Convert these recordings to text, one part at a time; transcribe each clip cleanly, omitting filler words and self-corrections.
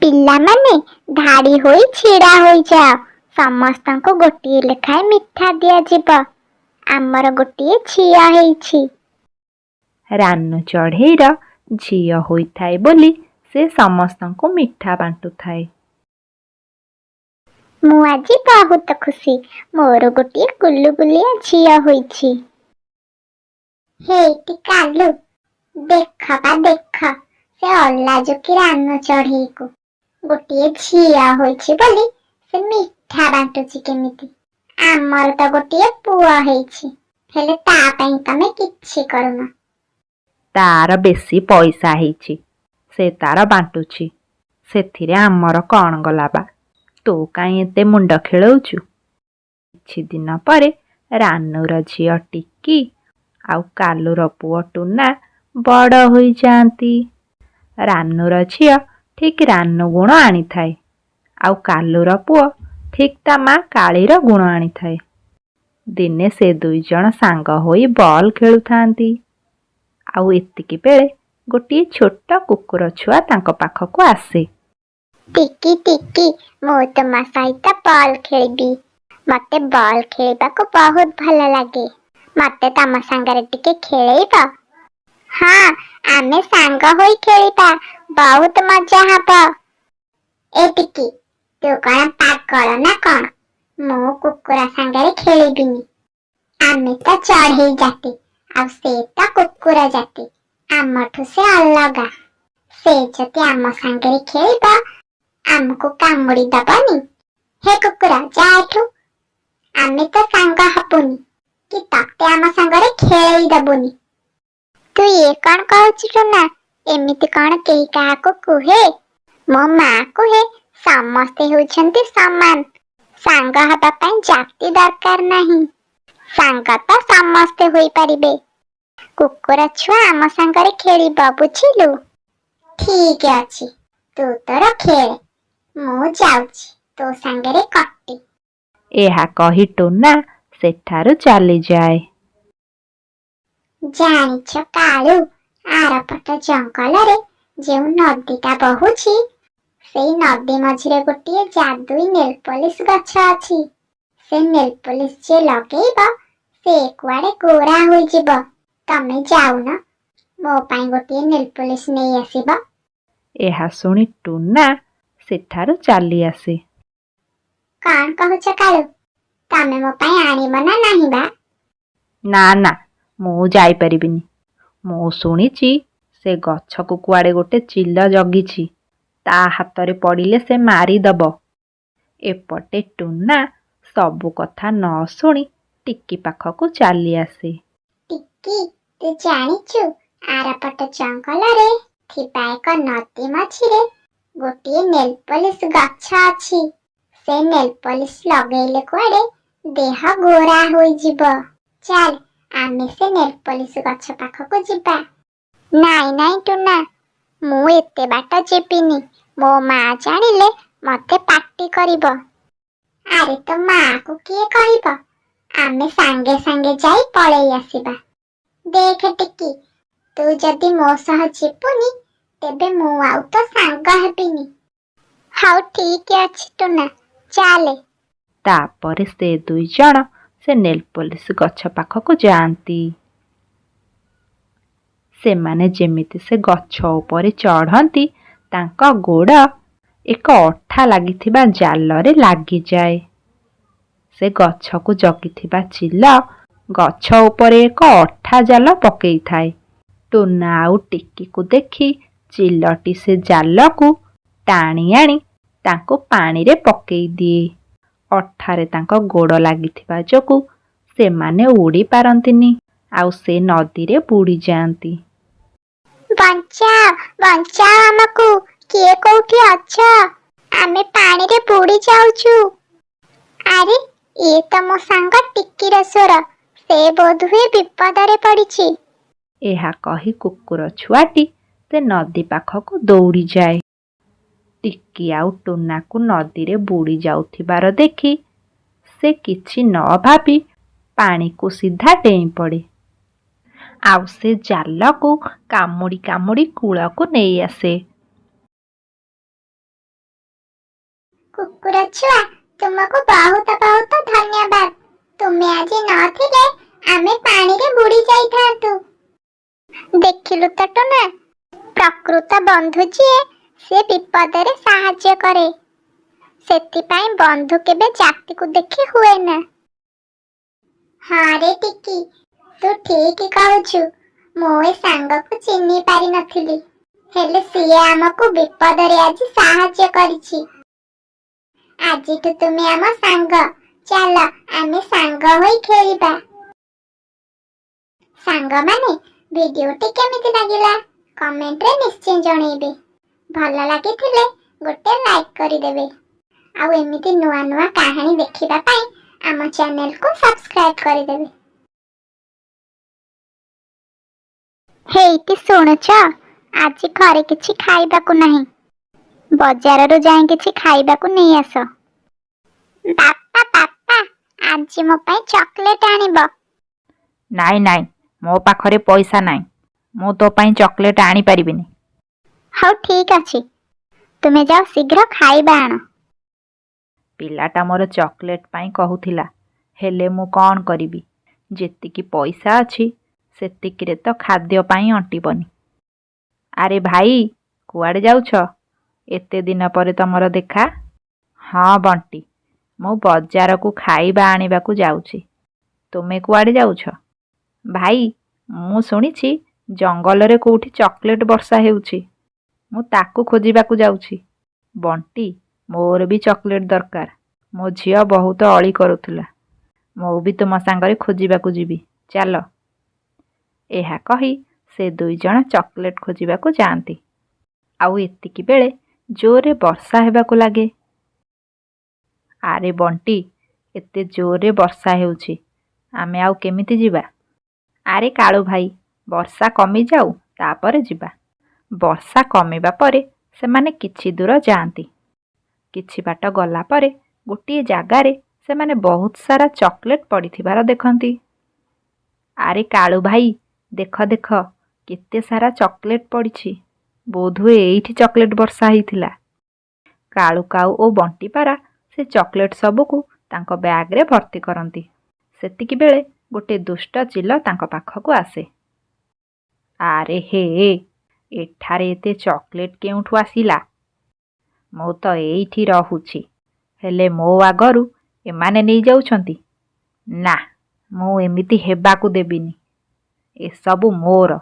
ପିଲାମାନେ ଧାଡ଼ି ହୋଇ ଛିଡ଼ା ହୋଇଯାଅ। ସମସ୍ତଙ୍କୁ ଗୋଟିଏ ଲେଖାଏଁ ମିଠା ଦିଆଯିବ। ଆମର ଗୋଟିଏ ଝିଅ ହେଇଛି। ରାନୁ ଚଢ଼େଇର ଝିଅ ହୋଇଥାଏ ବୋଲି ସେ ସମସ୍ତଙ୍କୁ ମିଠା ବାଣ୍ଟୁଥାଏ। ମୁଁ ଆଜି ବହୁତ ଖୁସି। ମୋର ଗୋଟିଏ ଗୁଲୁଗୁଲିଆ ଝିଅ ହୋଇଛି। ହେଇଟି କାଲୁ, ଦେଖ ବା ଦେଖ, ସେ ଅଲାଜୁକି ରାନୁ ଚଢ଼େଇକୁ ଗୋଟିଏ ଝିଅ ହୋଇଛି ବୋଲି ସେ ମିଠା ବାଣ୍ଟୁଛି କେମିତି। ଆମର ତ ଗୋଟିଏ ପୁଅ ହେଇଛି, ହେଲେ ତା ପାଇଁ ତମେ କିଛି କରୁନ। ତାର ବେଶୀ ପଇସା ହେଇଛି, ସେ ତାର ବାଣ୍ଟୁଛି। ସେଥିରେ ଆମର କ'ଣ ଗଲା ବା? ତୁ କାହିଁ ଏତେ ମୁଣ୍ଡ ଖେଳଉଛୁ? କିଛି ଦିନ ପରେ ରାନୁର ଝିଅ ଟିକି ଆଉ କାଲୁର ପୁଅ ଟୁନା ବଡ଼ ହୋଇଯାଆନ୍ତି। ରାନୁର ଝିଅ ଠିକ୍ ରାନୁ ଗୁଣ ଆଣିଥାଏ, ଆଉ କାଲୁର ପୁଅ ଠିକ୍ ତା ମା କାଳୀର ଗୁଣ ଆଣିଥାଏ। ଦିନେ ସେ ଦୁଇ ଜଣ ସାଙ୍ଗ ହୋଇ ବଲ୍ ଖେଳୁଥାନ୍ତି। ଆଉ ଏତିକି ବେଳେ ଗୋଟିଏ ଛୋଟ କୁକୁର ଛୁଆ ତାଙ୍କ ପାଖକୁ ଆସେ। ଟିକି ଟିକି, ମୁଁ ତୁମ ସହିତ ବଲ୍ ଖେଳିବି। ମତେ ବଲ୍ ଖେଳିବାକୁ ବହୁତ ଭଲ ଲାଗେ। ମତେ ତମ ସାଙ୍ଗରେ ଟିକେ ଖେଳେଇବ? ହଁ, ଆମେ ସାଙ୍ଗ ହୋଇ ଖେଳିବା। ବହୁତ ମଜା ହବ। ଏ ଟିକି, ତୁ କ'ଣ ପାଗଳ ନା କ'ଣ? ମୁଁ କୁକୁର ସାଙ୍ଗରେ ଖେଳିବିନି। ଆମେ ତ ଚଢ଼େଇ ଜାତି, ଆଉ ସେ ତ କୁକୁର ଜାତି। ଆମଠୁ ସେ ଅଲଗା। ସେ ଯଦି ଆମ ସାଙ୍ଗରେ ଖେଳିବ, ଆମକୁ କାମୁଡ଼ି ଦବନି? ହେ କୁକୁର, ଯା ଏଠୁ। ଆମେ ତ ସାଙ୍ଗ ହବୁନି, କି ତତେ ଆମ ସାଙ୍ଗରେ ଖେଳେଇ ଦବୁନି। ତୁ ଇଏ କ'ଣ କହୁଛୁ ଟୁନା? ଏମିତି କ'ଣ କେହି କାହାକୁ କୁହେ? ମୋ ମା କୁହେ, ସମସ୍ତେ ହେଉଛନ୍ତି ସମାନ। ସାଙ୍ଗ ହେବା ପାଇଁ ଜାତି ଦରକାର ନାହିଁ। ସାଙ୍ଗ ତ ସମସ୍ତେ ହୋଇପାରିବେ। କୁକୁର ଛୁଆ ଆମ ସାଙ୍ଗରେ ଖେଳିବ, ବୁଝିଲୁ? ଠିକ୍ ଅଛି, ତୁ ତୋର ଖେଳେ। ମୁଁ ଯାଉଛି ତୋ ସାଙ୍ଗରେ କଟି। ଏହା କହି ଟୁନା ସେଠାରୁ ଚାଲିଯାଏ। ଜାଣିଛ କାଳୁ, ଆରପଟ ଜଙ୍ଗଲରେ ଯେଉଁ ନଦୀଟା ବହୁଛି, ସେଇ ନଦୀ ମଝିରେ ଗୋଟିଏ ଯାଦୁଇ ନେଲପଲିସ ଗଛ ଅଛି। ସେ ନେଲପଲିସ ଯିଏ ଲଗେଇବ, ସେ କୁଆଡ଼େ ଗୋରା ହୋଇଯିବ। ତମେ ଯାଉନ, ମୋ ପାଇଁ ଗୋଟିଏ ନେଲପଲିସ ନେଇ ଆସିବ। ଏହା ଶୁଣି ଟୁନା ସେଠାରୁ ଚାଲି ଆସେ। କ'ଣ କହୁଛ କାଳୁ? ତମେ ମୋ ପାଇଁ ଆଣିବ ନା ନାହିଁ ବା? ନା ନା, ମୁଁ ଯାଇପାରିବିନି। ମୁଁ ଶୁଣିଛି ସେ ଗଛକୁ କୁଆଡ଼େ ଗୋଟେ ଚିଲ ଜଗିଛି। ତା ହାତରେ ପଡ଼ିଲେ ସେ ମାରିଦବ। ଏପଟେ ଟୁନା ସବୁ କଥା ନ ଶୁଣି ଟିକି ପାଖକୁ ଚାଲି ଆସେ। ଟିକି, ତୁ ଜାଣିଛୁ, ଆରପଟ ଜଙ୍ଗଲରେ ଥିବା ଏକ ନଦୀ ମଝିରେ ଗୋଟିଏ ନେଲପଲିସ ଗଛ ଅଛି। ସେ ନେଲପଲିସ ଲଗେଇଲେ କୁଆଡ଼େ ଦେହ ଗୋରା ହୋଇଯିବ। ଚାଲ, ଆମେ ସେ ନେଲପଲିସ ଗଛ ପାଖକୁ ଯିବା। ନାଇଁ ନାଇଁ ଟୁନା, ମୁଁ ଏତେ ବାଟ ଯିବିନି। ମୋ ମା ଜାଣିଲେ ମତେ ପାଟି କରିବ। ଆରେ ତୋ ମାକୁ କିଏ କହିବ? ଆମେ ସାଙ୍ଗେ ସାଙ୍ଗେ ଯାଇ ପଳେଇ ଆସିବା। ଦେଖ ଟିକି, ତୁ ଯଦି ମୋ ସହ ଯିବୁନି, ତେବେ ମୁଁ ଆଉ ତ ସାଙ୍ଗ ହେବିନି। ହଉ ଠିକ୍ ଅଛି ଟୁନା, ଚାଲେ। ତାପରେ ସେ ଦୁଇ ଜଣ ସେ ନେଲପଲିସ ଗଛ ପାଖକୁ ଯାଆନ୍ତି। ସେମାନେ ଯେମିତି ସେ ଗଛ ଉପରେ ଚଢ଼ନ୍ତି, ତାଙ୍କ ଗୋଡ଼ ଏକ ଅଠା ଲାଗିଥିବା ଜାଲରେ ଲାଗିଯାଏ। ସେ ଗଛକୁ ଜଗିଥିବା ଚିଲ ଗଛ ଉପରେ ଏକ ଅଠା ଜାଲ ପକେଇଥାଏ। ଟୁନା ଆଉ ଟିକିକୁ ଦେଖି ଚିଲଟି ସେ ଜାଲକୁ ଟାଣି ଆଣି ତାଙ୍କୁ ପାଣିରେ ପକେଇ ଦିଏ। ଅଠାରେ ତାଙ୍କ ଗୋଡ଼ ଲାଗିଥିବା ଯୋଗୁଁ ସେମାନେ ଉଡ଼ି ପାରନ୍ତିନି, ଆଉ ସେ ନଦୀରେ ବୁଡ଼ି ଯାଆନ୍ତି। ବଞ୍ଚାଅ, ବଞ୍ଚାଅ ଆମକୁ। କିଏ କୋଉଠି ଅଛ? ଆମେ ପାଣିରେ ବୁଡ଼ି ଯାଉଛୁ। ଆରେ, ଇଏ ତ ମୋ ସାଙ୍ଗ ଟିକିର ସ୍ୱର। ସେ ବୋଧହୁଏ ବିପଦରେ ପଡ଼ିଛି। ଏହା କହି କୁକୁର ଛୁଆଟି ସେ ନଦୀ ପାଖକୁ ଦୌଡ଼ିଯାଏ। ଟିକି ଆଉ ଟୁନାକୁ ନଦୀରେ ବୁଡ଼ି ଯାଉଥିବାର ଦେଖି ସେ କିଛି ନ ଭାବି ପାଣିକୁ ସିଧା ଡେଇଁ ପଡ଼େ। ଆଉ ସେ ଜାଲକୁ କାମୁଡ଼ି କାମୁଡ଼ି କୂଳକୁ ନେଇ ଆସେ। କୁକୁର ଛୁଆ, ତୁମକୁ ବହୁତ ବହୁତ ଧନ୍ୟବାଦ। ତୁମେ ଆଜି ନଥିଲେ ଆମେ ପାଣିରେ ବୁଡି ଯାଇଥାନ୍ତୁ। ଦେଖିଲୁ ତ ଟୁନା, ପ୍ରକୃତ ବନ୍ଧୁ ଯିଏ ସେ ବିପଦରେ ସାହାଯ୍ୟ କରେ। ସେଥିପାଇଁ ବନ୍ଧୁ କେବେ ଜାତିକୁ ଦେଖି ହୁଏ ନା। ହଁ ରେ ଟିକି, ତୁ ଠିକ କହୁଛୁ। ମୁଁ ଏ ସାଙ୍ଗକୁ ଚିହ୍ନି ପାରିନଥିଲି, ହେଲେ ସିଏ ଆମକୁ ବିପଦରେ ଆଜି ସାହାଯ୍ୟ କରିଛି। ଆଜିଠୁ ତୁମେ ଆମ ସାଙ୍ଗ। ଚାଲ ଆମେ ସାଙ୍ଗ ହୋଇ ଖେଳିବା। ସାଙ୍ଗମାନେ, ଭିଡିଓଟି କେମିତି ଲାଗିଲା କମେଣ୍ଟରେ ନିଶ୍ଚୟ ଜଣେଇବେ। ଭଲ ଲାଗିଥିଲେ ଗୋଟେ ଲାଇକ୍ କରିଦେବେ। ଆଉ ଏମିତି ନୂଆ ନୂଆ କାହାଣୀ ଦେଖିବା ପାଇଁ ଆମ ଚ୍ୟାନେଲକୁ ସବସ୍କ୍ରାଇବ କରିଦେବେ। ହେଇଟି ଶୁଣୁଛ, ଆଜି ଘରେ କିଛି ଖାଇବାକୁ ନାହିଁ। ବଜାରରୁ ଯାଇ କିଛି ଖାଇବାକୁ ନେଇ ଆସ। ବାପା ବାପା, ଆଜି ମୋ ପାଇଁ ଚକୋଲେଟ ଆଣିବ। ନାଇଁ ନାଇଁ, ମୋ ପାଖରେ ପଇସା ନାହିଁ। ମୁଁ ତୋ ପାଇଁ ଚକୋଲେଟ ଆଣିପାରିବିନି। ହଉ ଠିକ ଅଛି, ତୁମେ ଯାଅ ଶୀଘ୍ର ଖାଇବା ଆଣ। ପିଲାଟା ମୋର ଚକୋଲେଟ ପାଇଁ କହୁଥିଲା, ହେଲେ ମୁଁ କ'ଣ କରିବି? ଯେତିକି ପଇସା ଅଛି ସେତିକିରେ ତ ଖାଦ୍ୟ ପାଇଁ ଅଣ୍ଟିବନି। ଆରେ ଭାଇ, କୁଆଡ଼େ ଯାଉଛ? ଏତେ ଦିନ ପରେ ତମର ଦେଖା। ହଁ ବଣ୍ଟି, ମୁଁ ବଜାରକୁ ଖାଇବା ଆଣିବାକୁ ଯାଉଛି। ତୁମେ କୁଆଡ଼େ ଯାଉଛ? ଭାଇ, ମୁଁ ଶୁଣିଛି ଜଙ୍ଗଲରେ କୋଉଠି ଚକୋଲେଟ ବର୍ଷା ହେଉଛି। ମୁଁ ତାକୁ ଖୋଜିବାକୁ ଯାଉଛି। ବଣ୍ଟି, ମୋର ବି ଚକୋଲେଟ ଦରକାର। ମୋ ଝିଅ ବହୁତ ଅଳି କରୁଥିଲା। ମୁଁ ବି ତୁମ ସାଙ୍ଗରେ ଖୋଜିବାକୁ ଯିବି, ଚାଲ। ଏହା କହି ସେ ଦୁଇଜଣ ଚକୋଲେଟ ଖୋଜିବାକୁ ଯାଆନ୍ତି। ଆଉ ଏତିକି ବେଳେ ଜୋରରେ ବର୍ଷା ହେବାକୁ ଲାଗେ। ଆରେ ବଣ୍ଟି, ଏତେ ଜୋରରେ ବର୍ଷା ହେଉଛି, ଆମେ ଆଉ କେମିତି ଯିବା? ଆରେ କାଳୁ ଭାଇ, ବର୍ଷା କମିଯାଉ ତାପରେ ଯିବା। ବର୍ଷା କମିବା ପରେ ସେମାନେ କିଛି ଦୂର ଯାଆନ୍ତି। କିଛି ବାଟ ଗଲା ପରେ ଗୋଟିଏ ଜାଗାରେ ସେମାନେ ବହୁତ ସାରା ଚକୋଲେଟ ପଡ଼ିଥିବାର ଦେଖନ୍ତି। ଆରେ କାଳୁ ଭାଇ, ଦେଖ ଦେଖ, କେତେ ସାରା ଚକୋଲେଟ ପଡ଼ିଛି। ବୋଧହୁଏ ଏଇଠି ଚକୋଲେଟ ବର୍ଷା ହେଇଥିଲା। କାଳୁ କାଉ ଓ ବଣ୍ଟି ପାରା ସେ ଚକୋଲେଟ ସବୁକୁ ତାଙ୍କ ବ୍ୟାଗରେ ଭର୍ତ୍ତି କରନ୍ତି। ସେତିକିବେଳେ ଗୋଟେ ଦୁଷ୍ଟ ଚିଲ ତାଙ୍କ ପାଖକୁ ଆସେ। ଆରେ ହେ, ଏଠାରେ ଏତେ ଚକୋଲେଟ କେଉଁଠୁ ଆସିଲା? ମୁଁ ତ ଏଇଠି ରହୁଛି, ହେଲେ ମୋ ଆଗରୁ ଏମାନେ ନେଇଯାଉଛନ୍ତି। ନା, ମୁଁ ଏମିତି ହେବାକୁ ଦେବିନି। ଏସବୁ ମୋର।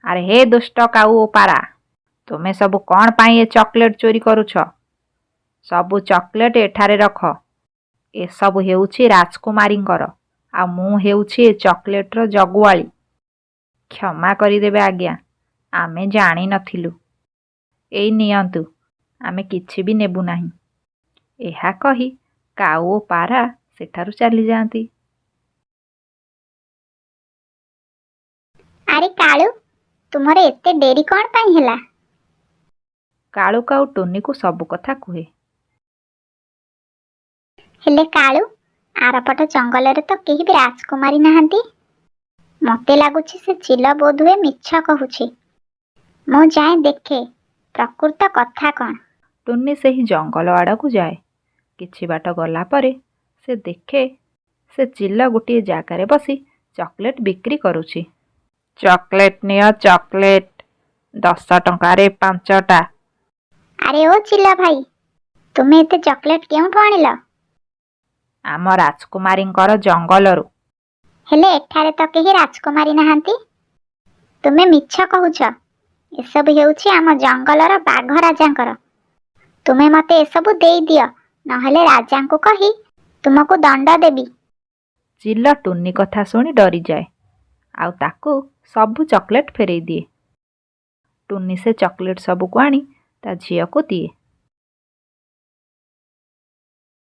ଆରେ ହେ ଦୁଷ୍ଟ କାଉ ଓ ପାରା, ତୁମେ ସବୁ କ'ଣ ପାଇଁ ଏ ଚକୋଲେଟ ଚୋରି କରୁଛ? ସବୁ ଚକୋଲେଟ ଏଠାରେ ରଖ। ଏସବୁ ହେଉଛି ରାଜକୁମାରୀଙ୍କର, ଆଉ ମୁଁ ହେଉଛି ଏ ଚକୋଲେଟର ଜଗୁଆଳି। କ୍ଷମା କରିଦେବେ ଆଜ୍ଞା, ଆମେ ଜାଣିନଥିଲୁ। ଏଇ ନିଅନ୍ତୁ, ଆମେ କିଛି ବି ନେବୁ ନାହିଁ। ଏହା କହି କାଉ ଓ ପାରା ସେଠାରୁ ଚାଲିଯାଆନ୍ତି। ଆରେ କାଳୁ, ତୁମର ଏତେ ଡେରି କ'ଣ ପାଇଁ ହେଲା? କାଳୁ କାଉ ଟୁନିକୁ ସବୁ କଥା କୁହେ। ହେଲେ କାଳୁ, ଆରପଟ ଜଙ୍ଗଲରେ ତ କେହି ବି ରାଜକୁମାରୀ ନାହାନ୍ତି। ମତେ ଲାଗୁଛି ସେ ଚିଲ ବୋଧହୁଏ ମିଛ କହୁଛି। ମୁଁ ଯାଏ ଦେଖେ ପ୍ରକୃତ କଥା କ'ଣ। ଟୁନି ସେହି ଜଙ୍ଗଲ ଆଡ଼କୁ ଯାଏ। କିଛି ବାଟ ଗଲା ପରେ ସେ ଦେଖେ ସେ ଚିଲ ଗୋଟିଏ ଜାଗାରେ ବସି ଚକୋଲେଟ ବିକ୍ରି କରୁଛି। ଚକୋଲେଟ ନିଅ ଚକୋଲେଟ, 10 ଟଙ୍କାରେ 5ଟା। ଆରେ ଓ ଚିଲ ଭାଇ, ତୁମେ ଏତେ ଚକୋଲେଟ କେଉଁଠୁ ଆଣିଲ? ଆମ ରାଜକୁମାରୀଙ୍କର ଜଙ୍ଗଲରୁ। ହେଲେ ଏଠାରେ ତ କେହି ରାଜକୁମାରୀ ନାହାନ୍ତି। ତୁମେ ମିଛ କହୁଛ। ଏସବୁ ହେଉଛି ଆମ ଜଙ୍ଗଲର ବାଘ ରାଜାଙ୍କର। ତୁମେ ମତେ ଏସବୁ ଦେଇଦିଅ, ନହେଲେ ରାଜାଙ୍କୁ କହି ତୁମକୁ ଦଣ୍ଡ ଦେବି। ଚିଲ ଟୁନି କଥା ଶୁଣି ଡରିଯାଏ, ଆଉ ତାକୁ ସବୁ ଚକୋଲେଟ ଫେରେଇ ଦିଏ। ଟୁନି ସେ ଚକୋଲେଟ ସବୁକୁ ଆଣି ତା ଝିଅକୁ ଦିଏ।